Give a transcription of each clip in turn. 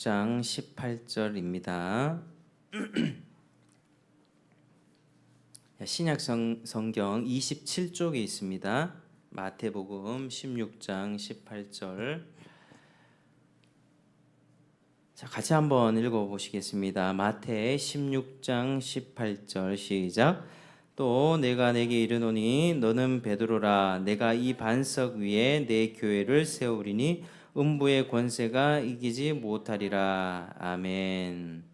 장 18절입니다. 신약 성경 27쪽에 있습니다. 마태복음 16장 18절. 자, 같이 한번 읽어 보시겠습니다. 마태 16장 18절 시작. 또 내가 내게 이르노니 너는 베드로라. 내가 이 반석 위에 내 교회를 세우리니 음부의 권세가 이기지 못하리라. 아멘.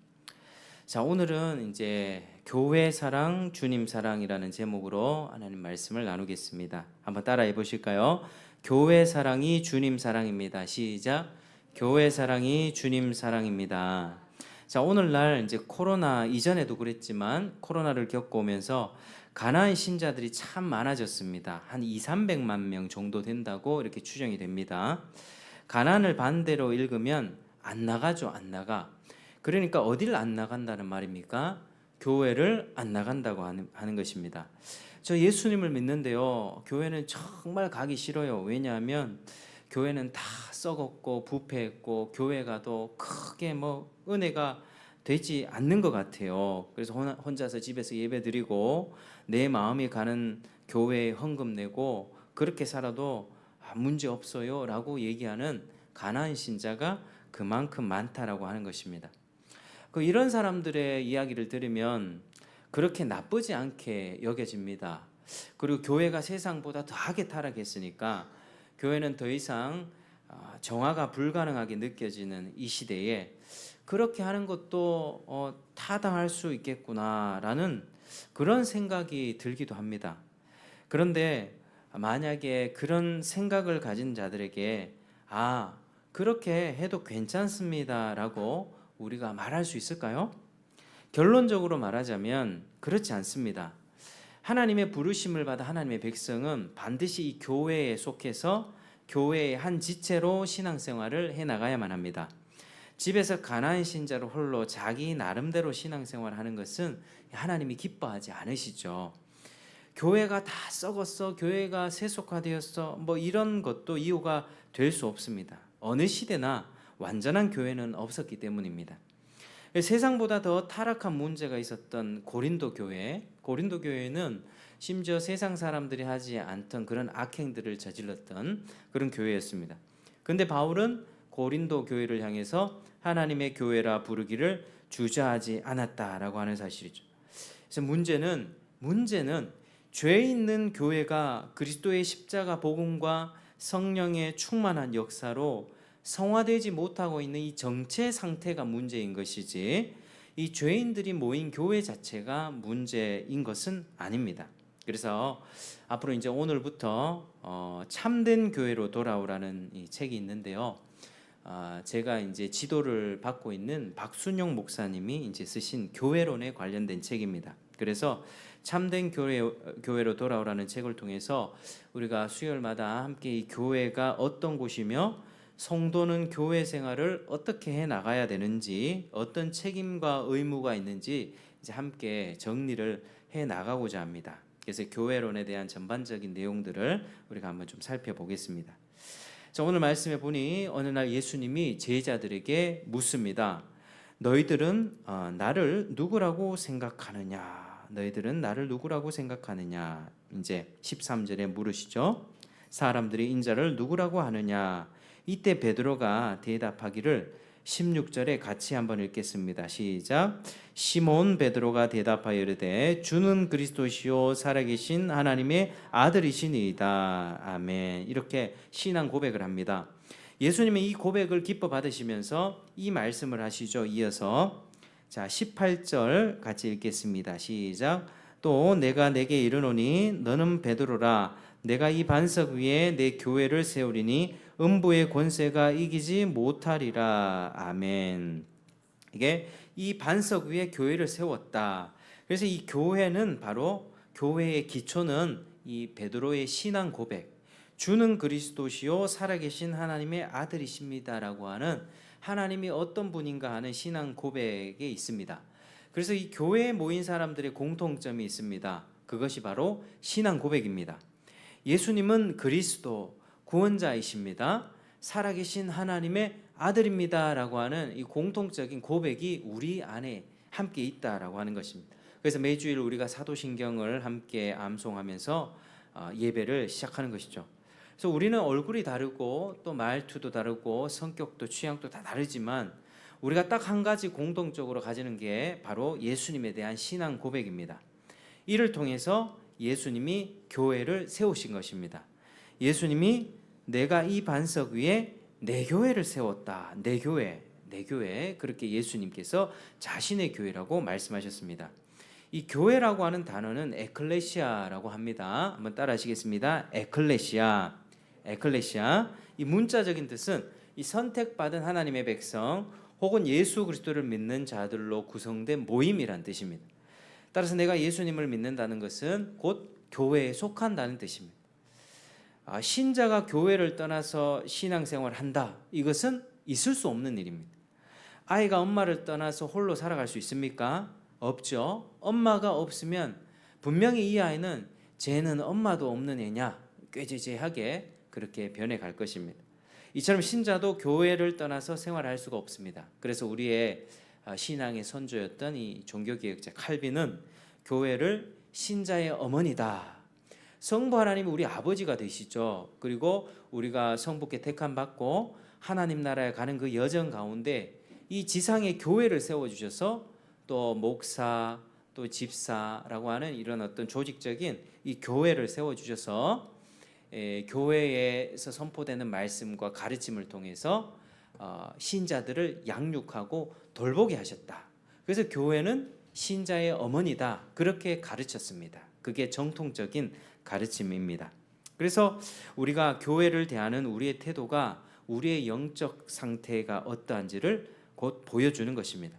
자, 오늘은 이제 교회 사랑, 주님 사랑이라는 제목으로 하나님 말씀을 나누겠습니다. 한번 따라해 보실까요? 교회 사랑이 주님 사랑입니다. 시작. 교회 사랑이 주님 사랑입니다. 자, 오늘날 이제 코로나 이전에도 그랬지만 코로나를 겪어오면서 가나안 신자들이 참 많아졌습니다. 한 200~300만 명 정도 된다고 이렇게 추정이 됩니다. 가나안을 반대로 읽으면 안 나가죠, 안 나가. 그러니까 어딜 안 나간다는 말입니까? 교회를 안 나간다고 하는 것입니다. 저 예수님을 믿는데요, 교회는 정말 가기 싫어요. 왜냐하면 교회는 다 썩었고 부패했고 교회 가도 크게 은혜가 되지 않는 것 같아요. 그래서 혼자서 집에서 예배 드리고 내 마음이 가는 교회에 헌금 내고 그렇게 살아도 문제 없어요 라고 얘기하는 가나안 신자가 그만큼 많다라고 하는 것입니다. 이런 사람들의 이야기를 들으면 그렇게 나쁘지 않게 여겨집니다. 그리고 교회가 세상보다 더하게 타락했으니까 교회는 더 이상 정화가 불가능하게 느껴지는 이 시대에 그렇게 하는 것도 타당할 수 있겠구나라는 그런 생각이 들기도 합니다. 그런데 만약에 그런 생각을 가진 자들에게 그렇게 해도 괜찮습니다라고 우리가 말할 수 있을까요? 결론적으로 말하자면 그렇지 않습니다. 하나님의 부르심을 받아 하나님의 백성은 반드시 이 교회에 속해서 교회의 한 지체로 신앙생활을 해나가야만 합니다. 집에서 가나안 신자로 홀로 자기 나름대로 신앙생활을 하는 것은 하나님이 기뻐하지 않으시죠. 교회가 다 썩었어, 교회가 세속화되었어, 이런 것도 이유가 될 수 없습니다. 어느 시대나 완전한 교회는 없었기 때문입니다. 세상보다 더 타락한 문제가 있었던 고린도 교회는 심지어 세상 사람들이 하지 않던 그런 악행들을 저질렀던 그런 교회였습니다. 근데 바울은 고린도 교회를 향해서 하나님의 교회라 부르기를 주저하지 않았다라고 하는 사실이죠. 그래서 문제는 죄 있는 교회가 그리스도의 십자가 복음과 성령의 충만한 역사로 성화되지 못하고 있는 이 정체 상태가 문제인 것이지 이 죄인들이 모인 교회 자체가 문제인 것은 아닙니다. 그래서 앞으로 이제 오늘부터 참된 교회로 돌아오라는 이 책이 있는데요. 제가 이제 지도를 받고 있는 박순영 목사님이 이제 쓰신 교회론에 관련된 책입니다. 그래서 참된 교회로 돌아오라는 책을 통해서 우리가 수요일마다 함께 이 교회가 어떤 곳이며 성도는 교회 생활을 어떻게 해 나가야 되는지, 어떤 책임과 의무가 있는지 이제 함께 정리를 해 나가고자 합니다. 그래서 교회론에 대한 전반적인 내용들을 우리가 한번 좀 살펴보겠습니다. 자, 오늘 말씀에 보니 어느 날 예수님이 제자들에게 묻습니다. 너희들은 나를 누구라고 생각하느냐? 너희들은 나를 누구라고 생각하느냐? 이제 13절에 물으시죠. 사람들이 인자를 누구라고 하느냐? 이때 베드로가 대답하기를 16절에 같이 한번 읽겠습니다. 시작. 시몬 베드로가 대답하여 이르되 주는 그리스도시요 살아계신 하나님의 아들이시니이다. 아멘. 이렇게 신앙 고백을 합니다. 예수님의 이 고백을 기뻐 받으시면서 이 말씀을 하시죠. 이어서 자 18절 같이 읽겠습니다. 시작. 또 내가 내게 이르노니 너는 베드로라. 내가 이 반석 위에 내 교회를 세우리니 음부의 권세가 이기지 못하리라. 아멘. 이게 이 반석 위에 교회를 세웠다. 그래서 이 교회는 바로 교회의 기초는 이 베드로의 신앙 고백, 주는 그리스도시요 살아계신 하나님의 아들이십니다라고 하는 하나님이 어떤 분인가 하는 신앙 고백에 있습니다. 그래서 이 교회에 모인 사람들의 공통점이 있습니다. 그것이 바로 신앙 고백입니다. 예수님은 그리스도 구원자이십니다. 살아계신 하나님의 아들입니다라고 하는 이 공통적인 고백이 우리 안에 함께 있다라고 하는 것입니다. 그래서 매주일 우리가 사도신경을 함께 암송하면서 예배를 시작하는 것이죠. 그래서 우리는 얼굴이 다르고 또 말투도 다르고 성격도 취향도 다 다르지만 우리가 딱 한 가지 공통적으로 가지는 게 바로 예수님에 대한 신앙 고백입니다. 이를 통해서 예수님이 교회를 세우신 것입니다. 예수님이 내가 이 반석 위에 내 교회를 세웠다. 내 교회. 그렇게 예수님께서 자신의 교회라고 말씀하셨습니다. 이 교회라고 하는 단어는 에클레시아라고 합니다. 한번 따라 하시겠습니다. 에클레시아. 이 문자적인 뜻은 이 선택받은 하나님의 백성 혹은 예수 그리스도를 믿는 자들로 구성된 모임이란 뜻입니다. 따라서 내가 예수님을 믿는다는 것은 곧 교회에 속한다는 뜻입니다. 신자가 교회를 떠나서 신앙생활을 한다. 이것은 있을 수 없는 일입니다. 아이가 엄마를 떠나서 홀로 살아갈 수 있습니까? 없죠. 엄마가 없으면 분명히 이 아이는 쟤는 엄마도 없는 애냐 꾀죄죄하게 그렇게 변해갈 것입니다. 이처럼 신자도 교회를 떠나서 생활할 수가 없습니다. 그래서 우리의 신앙의 선조였던 이 종교개혁자 칼빈은 교회를 신자의 어머니다. 성부 하나님이 우리 아버지가 되시죠. 그리고 우리가 성부께 택함 받고 하나님 나라에 가는 그 여정 가운데 이 지상의 교회를 세워주셔서 또 목사 또 집사라고 하는 이런 어떤 조직적인 이 교회를 세워주셔서 교회에서 선포되는 말씀과 가르침을 통해서 신자들을 양육하고 돌보게 하셨다. 그래서 교회는 신자의 어머니다. 그렇게 가르쳤습니다. 그게 정통적인 가르침입니다. 그래서 우리가 교회를 대하는 우리의 태도가 우리의 영적 상태가 어떠한지를 곧 보여주는 것입니다.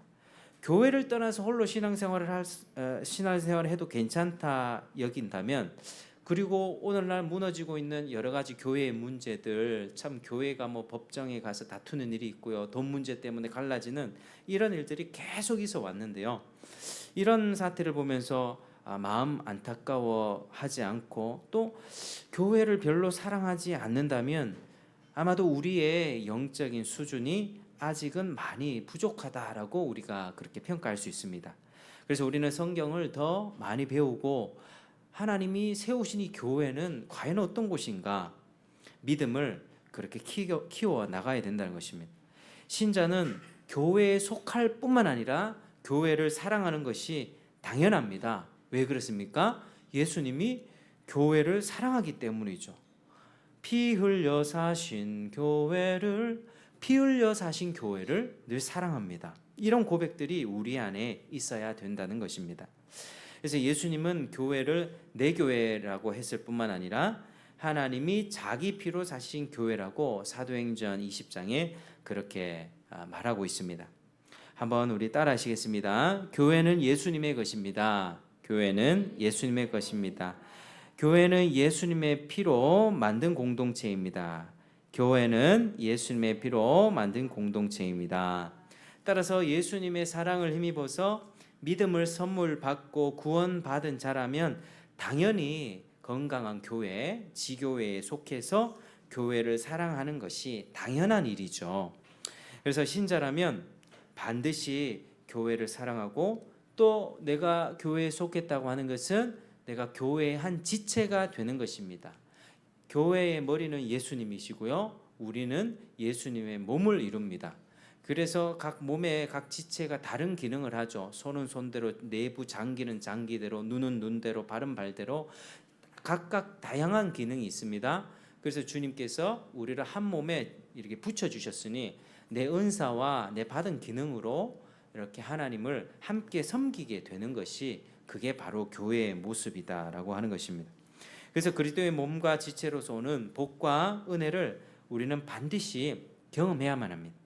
교회를 떠나서 홀로 신앙생활을 해도 괜찮다 여긴다면, 그리고 오늘날 무너지고 있는 여러 가지 교회의 문제들, 참 교회가 뭐 법정에 가서 다투는 일이 있고요, 돈 문제 때문에 갈라지는 이런 일들이 계속 있어 왔는데요. 이런 사태를 보면서 마음 안타까워하지 않고 또 교회를 별로 사랑하지 않는다면 아마도 우리의 영적인 수준이 아직은 많이 부족하다라고 우리가 그렇게 평가할 수 있습니다. 그래서 우리는 성경을 더 많이 배우고 하나님이 세우신 이 교회는 과연 어떤 곳인가 믿음을 그렇게 키워 나가야 된다는 것입니다. 신자는 교회에 속할 뿐만 아니라 교회를 사랑하는 것이 당연합니다. 왜 그렇습니까? 예수님이 교회를 사랑하기 때문이죠. 피 흘려 사신 교회를 늘 사랑합니다. 이런 고백들이 우리 안에 있어야 된다는 것입니다. 그래서 예수님은 교회를 내 교회라고 했을 뿐만 아니라 하나님이 자기 피로 사신 교회라고 사도행전 20장에 그렇게 말하고 있습니다. 한번 우리 따라 하시겠습니다. 교회는 예수님의 것입니다. 교회는 예수님의 것입니다. 교회는 예수님의 피로 만든 공동체입니다. 교회는 예수님의 피로 만든 공동체입니다. 따라서 예수님의 사랑을 힘입어서 믿음을 선물 받고 구원받은 자라면 당연히 건강한 교회, 지교회에 속해서 교회를 사랑하는 것이 당연한 일이죠. 그래서 신자라면 반드시 교회를 사랑하고, 또 내가 교회에 속했다고 하는 것은 내가 교회의 한 지체가 되는 것입니다. 교회의 머리는 예수님이시고요, 우리는 예수님의 몸을 이룹니다. 그래서 각 몸의 각 지체가 다른 기능을 하죠. 손은 손대로, 내부 장기는 장기대로, 눈은 눈대로, 발은 발대로 각각 다양한 기능이 있습니다. 그래서 주님께서 우리를 한 몸에 이렇게 붙여주셨으니 내 은사와 내 받은 기능으로 이렇게 하나님을 함께 섬기게 되는 것이, 그게 바로 교회의 모습이다라고 하는 것입니다. 그래서 그리스도의 몸과 지체로서 오는 복과 은혜를 우리는 반드시 경험해야만 합니다.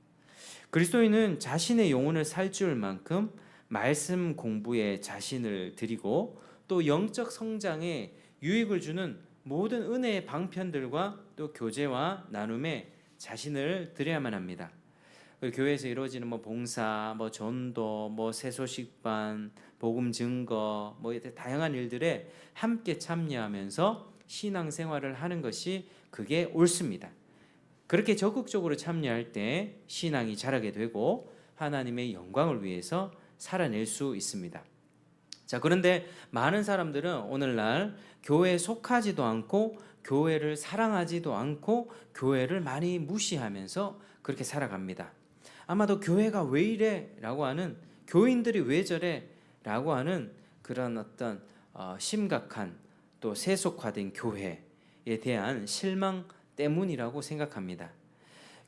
그리스도인은 자신의 영혼을 살찌울 만큼 말씀 공부에 자신을 드리고 또 영적 성장에 유익을 주는 모든 은혜의 방편들과 또 교제와 나눔에 자신을 드려야만 합니다. 교회에서 이루어지는 봉사, 전도, 새소식반, 복음 증거, 다양한 일들에 함께 참여하면서 신앙생활을 하는 것이 그게 옳습니다. 그렇게 적극적으로 참여할 때 신앙이 자라게 되고 하나님의 영광을 위해서 살아낼 수 있습니다. 자, 그런데 많은 사람들은 오늘날 교회에 속하지도 않고 교회를 사랑하지도 않고 교회를 많이 무시하면서 그렇게 살아갑니다. 아마도 교회가 왜 이래? 라고 하는, 교인들이 왜 저래? 라고 하는 그런 어떤 심각한 또 세속화된 교회에 대한 실망 때문이라고 생각합니다.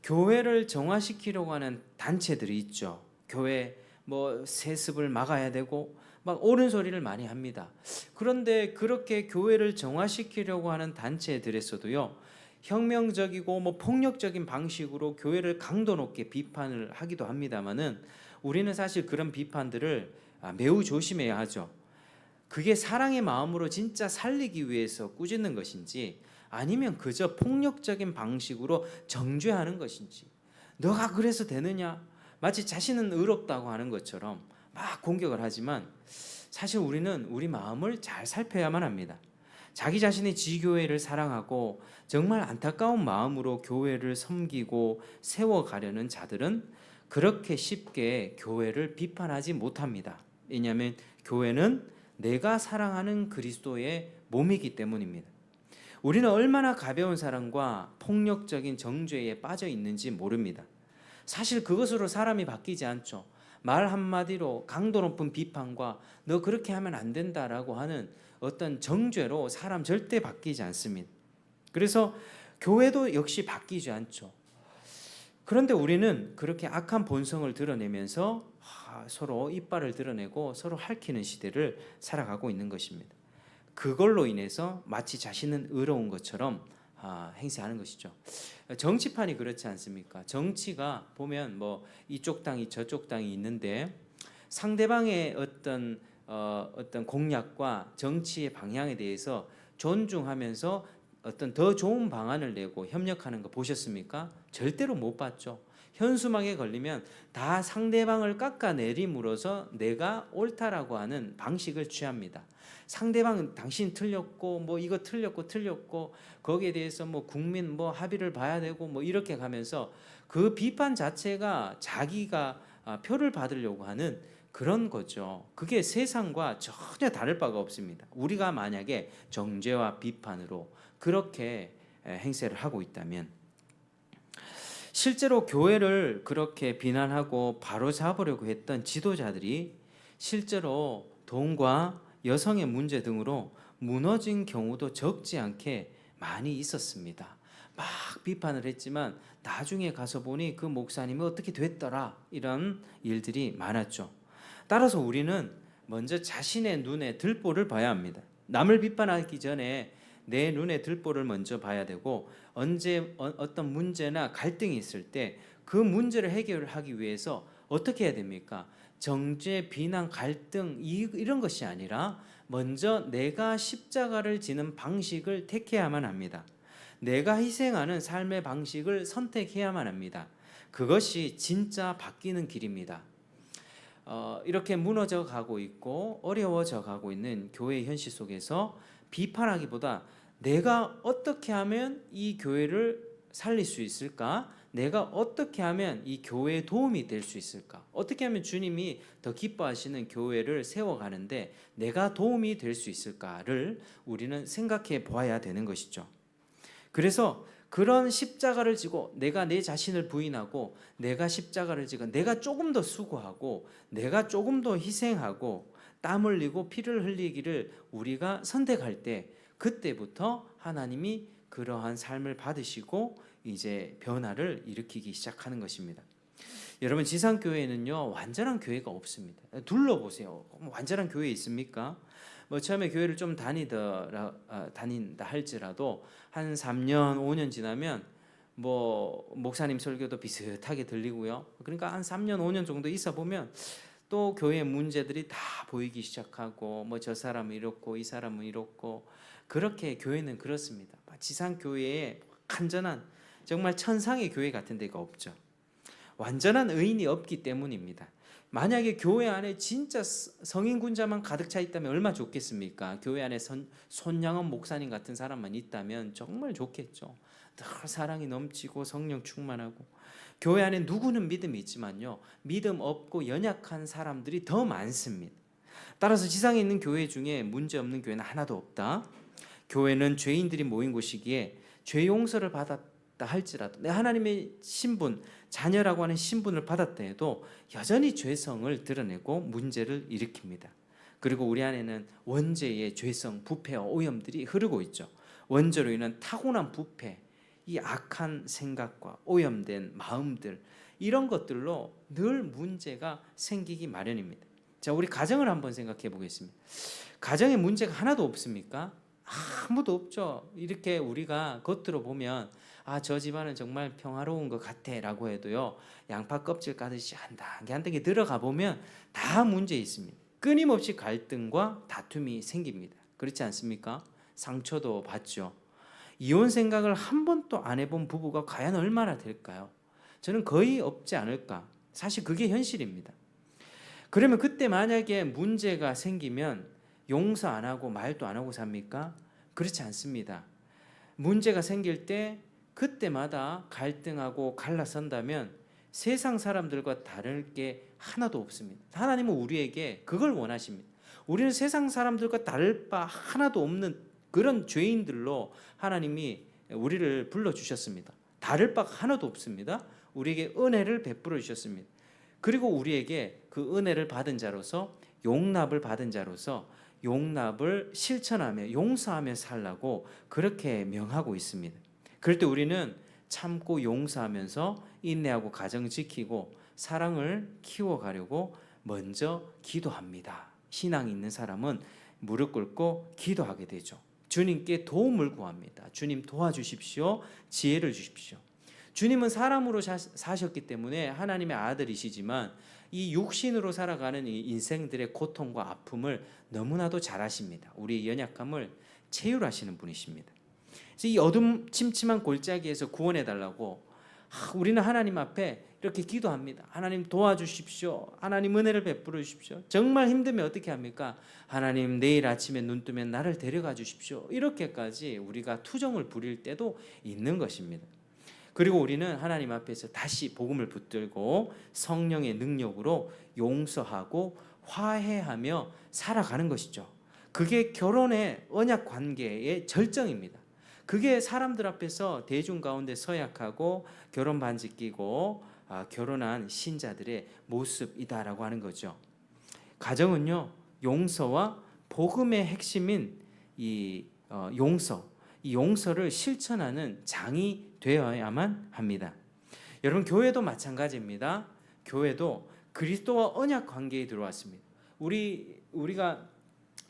교회를 정화시키려고 하는 단체들이 있죠. 교회 뭐 세습을 막아야 되고 막 옳은 소리를 많이 합니다. 그런데 그렇게 교회를 정화시키려고 하는 단체들에서도요, 혁명적이고 뭐 폭력적인 방식으로 교회를 강도 높게 비판을 하기도 합니다만은 우리는 사실 그런 비판들을 매우 조심해야 하죠. 그게 사랑의 마음으로 진짜 살리기 위해서 꾸짖는 것인지 아니면 그저 폭력적인 방식으로 정죄하는 것인지, 너가 그래서 되느냐? 마치 자신은 의롭다고 하는 것처럼 막 공격을 하지만 사실 우리는 우리 마음을 잘 살펴야만 합니다. 자기 자신의 지교회를 사랑하고 정말 안타까운 마음으로 교회를 섬기고 세워가려는 자들은 그렇게 쉽게 교회를 비판하지 못합니다. 왜냐하면 교회는 내가 사랑하는 그리스도의 몸이기 때문입니다. 우리는 얼마나 가벼운 사랑과 폭력적인 정죄에 빠져 있는지 모릅니다. 사실 그것으로 사람이 바뀌지 않죠. 말 한마디로 강도 높은 비판과 너 그렇게 하면 안 된다라고 하는 어떤 정죄로 사람 절대 바뀌지 않습니다. 그래서 교회도 역시 바뀌지 않죠. 그런데 우리는 그렇게 악한 본성을 드러내면서 서로 이빨을 드러내고 서로 핥히는 시대를 살아가고 있는 것입니다. 그걸로 인해서 마치 자신은 의로운 것처럼 행세하는 것이죠. 정치판이 그렇지 않습니까? 정치가 보면 뭐 이쪽 당이 저쪽 당이 있는데 상대방의 어떤 공약과 정치의 방향에 대해서 존중하면서 어떤 더 좋은 방안을 내고 협력하는 거 보셨습니까? 절대로 못 봤죠. 현수막에 걸리면 다 상대방을 깎아내림으로써 내가 옳다라고 하는 방식을 취합니다. 상대방은 당신 틀렸고 뭐 이거 틀렸고 거기에 대해서 뭐 국민 뭐 합의를 봐야 되고 뭐 이렇게 가면서 그 비판 자체가 자기가 표를 받으려고 하는 그런 거죠. 그게 세상과 전혀 다를 바가 없습니다. 우리가 만약에 정죄와 비판으로 그렇게 행세를 하고 있다면, 실제로 교회를 그렇게 비난하고 바로잡으려고 했던 지도자들이 실제로 돈과 여성의 문제 등으로 무너진 경우도 적지 않게 많이 있었습니다. 막 비판을 했지만 나중에 가서 보니 그 목사님이 어떻게 됐더라, 이런 일들이 많았죠. 따라서 우리는 먼저 자신의 눈에 들보를 봐야 합니다. 남을 비판하기 전에 내 눈에 들보를 먼저 봐야 되고, 언제 어떤 문제나 갈등이 있을 때 그 문제를 해결하기 위해서 어떻게 해야 됩니까? 정죄, 비난, 갈등 이런 것이 아니라 먼저 내가 십자가를 지는 방식을 택해야만 합니다. 내가 희생하는 삶의 방식을 선택해야만 합니다. 그것이 진짜 바뀌는 길입니다. 이렇게 무너져 가고 있고 어려워져 가고 있는 교회의 현실 속에서 비판하기보다 내가 어떻게 하면 이 교회를 살릴 수 있을까? 내가 어떻게 하면 이 교회에 도움이 될 수 있을까? 어떻게 하면 주님이 더 기뻐하시는 교회를 세워가는데 내가 도움이 될 수 있을까를 우리는 생각해 보아야 되는 것이죠. 그래서 그런 십자가를 지고 내가 내 자신을 부인하고 내가 십자가를 지고 내가 조금 더 수고하고 내가 조금 더 희생하고 땀 흘리고 피를 흘리기를 우리가 선택할 때, 그때부터 하나님이 그러한 삶을 받으시고 이제 변화를 일으키기 시작하는 것입니다. 여러분, 지상교회는요 완전한 교회가 없습니다. 둘러보세요. 완전한 교회 있습니까? 뭐 처음에 교회를 좀 다닌다 할지라도 한 3년 5년 지나면 뭐 목사님 설교도 비슷하게 들리고요. 그러니까 한 3년 5년 정도 있어 보면 또 교회의 문제들이 다 보이기 시작하고 뭐 저 사람은 이렇고 이 사람은 이렇고, 그렇게 교회는 그렇습니다. 지상교회에 완전한 정말 천상의 교회 같은 데가 없죠. 완전한 의인이 없기 때문입니다. 만약에 교회 안에 진짜 성인군자만 가득 차 있다면 얼마나 좋겠습니까? 교회 안에 손양원 목사님 같은 사람만 있다면 정말 좋겠죠. 늘 사랑이 넘치고 성령 충만하고. 교회 안에 누구는 믿음이 있지만요, 믿음 없고 연약한 사람들이 더 많습니다. 따라서 지상에 있는 교회 중에 문제 없는 교회는 하나도 없다. 교회는 죄인들이 모인 곳이기에 죄 용서를 받았다 할지라도, 내 하나님의 신분, 자녀라고 하는 신분을 받았다 해도 여전히 죄성을 드러내고 문제를 일으킵니다. 그리고 우리 안에는 원죄의 죄성, 부패와 오염들이 흐르고 있죠. 원죄로 인한 타고난 부패, 이 악한 생각과 오염된 마음들, 이런 것들로 늘 문제가 생기기 마련입니다. 자, 우리 가정을 한번 생각해 보겠습니다. 가정에 문제가 하나도 없습니까? 아무도 없죠. 이렇게 우리가 겉으로 보면 저 집안은 정말 평화로운 것 같아 라고 해도요, 양파 껍질 까듯이 한 단계 한 단계 들어가 보면 다 문제 있습니다. 끊임없이 갈등과 다툼이 생깁니다. 그렇지 않습니까? 상처도 받죠. 이혼 생각을 한 번도 안 해본 부부가 과연 얼마나 될까요? 저는 거의 없지 않을까. 사실 그게 현실입니다. 그러면 그때 만약에 문제가 생기면 용서 안 하고 말도 안 하고 삽니까? 그렇지 않습니다. 문제가 생길 때 그때마다 갈등하고 갈라선다면 세상 사람들과 다를 게 하나도 없습니다. 하나님은 우리에게 그걸 원하십니다. 우리는 세상 사람들과 다를 바 하나도 없는 그런 죄인들로 하나님이 우리를 불러주셨습니다. 다를 바가 하나도 없습니다. 우리에게 은혜를 베풀어 주셨습니다. 그리고 우리에게 그 은혜를 받은 자로서, 용납을 받은 자로서 용납을 실천하며 용서하며 살라고 그렇게 명하고 있습니다. 그럴 때 우리는 참고 용서하면서 인내하고 가정 지키고 사랑을 키워가려고 먼저 기도합니다. 신앙이 있는 사람은 무릎 꿇고 기도하게 되죠. 주님께 도움을 구합니다. 주님 도와주십시오. 지혜를 주십시오. 주님은 사람으로 사셨기 때문에 하나님의 아들이시지만 이 육신으로 살아가는 이 인생들의 고통과 아픔을 너무나도 잘 아십니다. 우리의 연약함을 체휼하시는 분이십니다. 그래서 이 어둠침침한 골짜기에서 구원해 달라고 우리는 하나님 앞에 이렇게 기도합니다. 하나님 도와주십시오. 하나님 은혜를 베풀어 주십시오. 정말 힘들면 어떻게 합니까? 하나님 내일 아침에 눈 뜨면 나를 데려가 주십시오. 이렇게까지 우리가 투정을 부릴 때도 있는 것입니다. 그리고 우리는 하나님 앞에서 다시 복음을 붙들고 성령의 능력으로 용서하고 화해하며 살아가는 것이죠. 그게 결혼의 언약 관계의 절정입니다. 그게 사람들 앞에서 대중 가운데 서약하고 결혼 반지 끼고 결혼한 신자들의 모습이다라고 하는 거죠. 가정은요, 용서와 복음의 핵심인 이 용서를 실천하는 장이 되어야만 합니다. 여러분, 교회도 마찬가지입니다. 교회도 그리스도와 언약 관계에 들어왔습니다. 우리가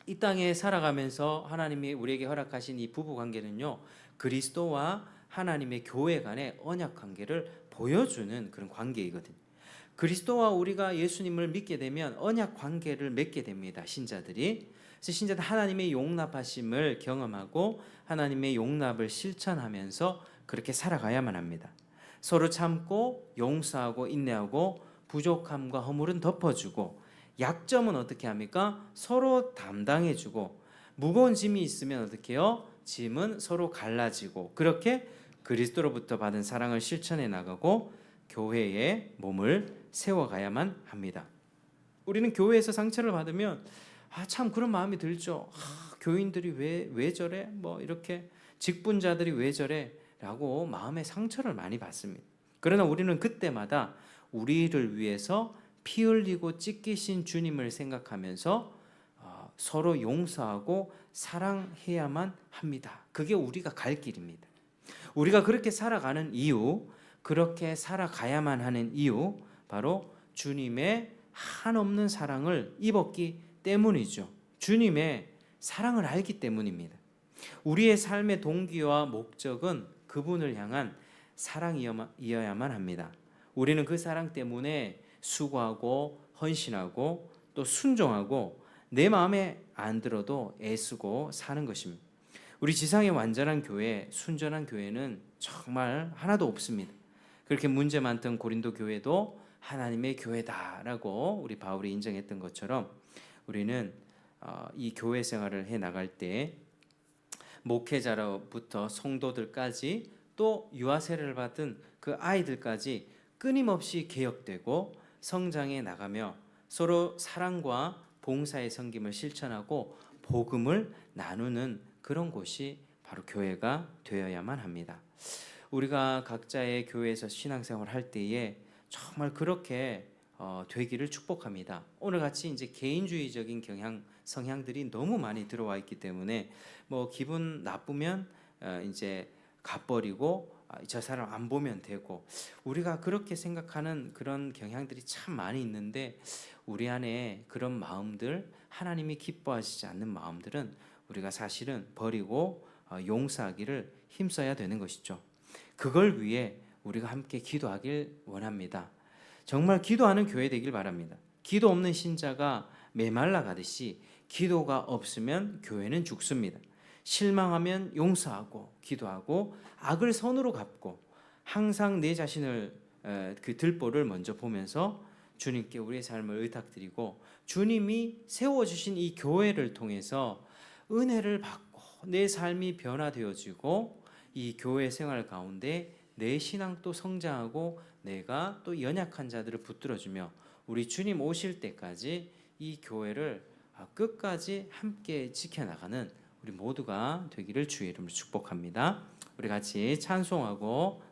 이 땅에 살아가면서 하나님이 우리에게 허락하신 이 부부 관계는요, 그리스도와 하나님의 교회 간의 언약 관계를 보여주는 그런 관계이거든요. 그리스도와 우리가 예수님을 믿게 되면 언약 관계를 맺게 됩니다. 신자들이. 그래서 신자들 하나님의 용납하심을 경험하고 하나님의 용납을 실천하면서 그렇게 살아가야만 합니다. 서로 참고 용서하고 인내하고 부족함과 허물은 덮어주고 약점은 어떻게 합니까? 서로 담당해주고 무거운 짐이 있으면 어떻게 해요? 짐은 서로 갈라지고 그렇게 그리스도로부터 받은 사랑을 실천해 나가고 교회의 몸을 세워가야만 합니다. 우리는 교회에서 상처를 받으면 참 그런 마음이 들죠. 교인들이 왜 저래? 뭐 이렇게 직분자들이 왜 저래? 라고 마음의 상처를 많이 받습니다. 그러나 우리는 그때마다 우리를 위해서 피 흘리고 찢기신 주님을 생각하면서 서로 용서하고 사랑해야만 합니다. 그게 우리가 갈 길입니다. 우리가 그렇게 살아가는 이유, 그렇게 살아가야만 하는 이유, 바로 주님의 한없는 사랑을 입었기 때문이죠. 주님의 사랑을 알기 때문입니다. 우리의 삶의 동기와 목적은 그분을 향한 사랑이어야만 합니다. 우리는 그 사랑 때문에 수고하고 헌신하고 또 순종하고 내 마음에 안 들어도 애쓰고 사는 것입니다. 우리 지상의 완전한 교회, 순전한 교회는 정말 하나도 없습니다. 그렇게 문제 많던 고린도 교회도 하나님의 교회다라고 우리 바울이 인정했던 것처럼 우리는 이 교회 생활을 해 나갈 때 목회자로부터 성도들까지 또 유아 세례를 받은 그 아이들까지 끊임없이 개혁되고 성장해 나가며 서로 사랑과 봉사의 섬김을 실천하고 복음을 나누는 그런 곳이 바로 교회가 되어야만 합니다. 우리가 각자의 교회에서 신앙생활 할 때에 정말 그렇게 되기를 축복합니다. 오늘 같이 이제 개인주의적인 성향들이 너무 많이 들어와 있기 때문에 뭐 기분 나쁘면 이제 갚버리고 저 사람 안 보면 되고 우리가 그렇게 생각하는 그런 경향들이 참 많이 있는데 우리 안에 그런 마음들 하나님이 기뻐하시지 않는 마음들은 우리가 사실은 버리고 용서하기를 힘써야 되는 것이죠. 그걸 위해 우리가 함께 기도하길 원합니다. 정말 기도하는 교회 되길 바랍니다. 기도 없는 신자가 메말라 가듯이 기도가 없으면 교회는 죽습니다. 실망하면 용서하고 기도하고 악을 선으로 갚고 항상 내 자신을 그 들보를 먼저 보면서 주님께 우리의 삶을 의탁드리고 주님이 세워주신 이 교회를 통해서 은혜를 받고 내 삶이 변화되어지고 이 교회 생활 가운데 내 신앙도 성장하고 내가 또 연약한 자들을 붙들어주며 우리 주님 오실 때까지 이 교회를 끝까지 함께 지켜나가는 우리 모두가 되기를 주의 이름으로 축복합니다. 우리 같이 찬송하고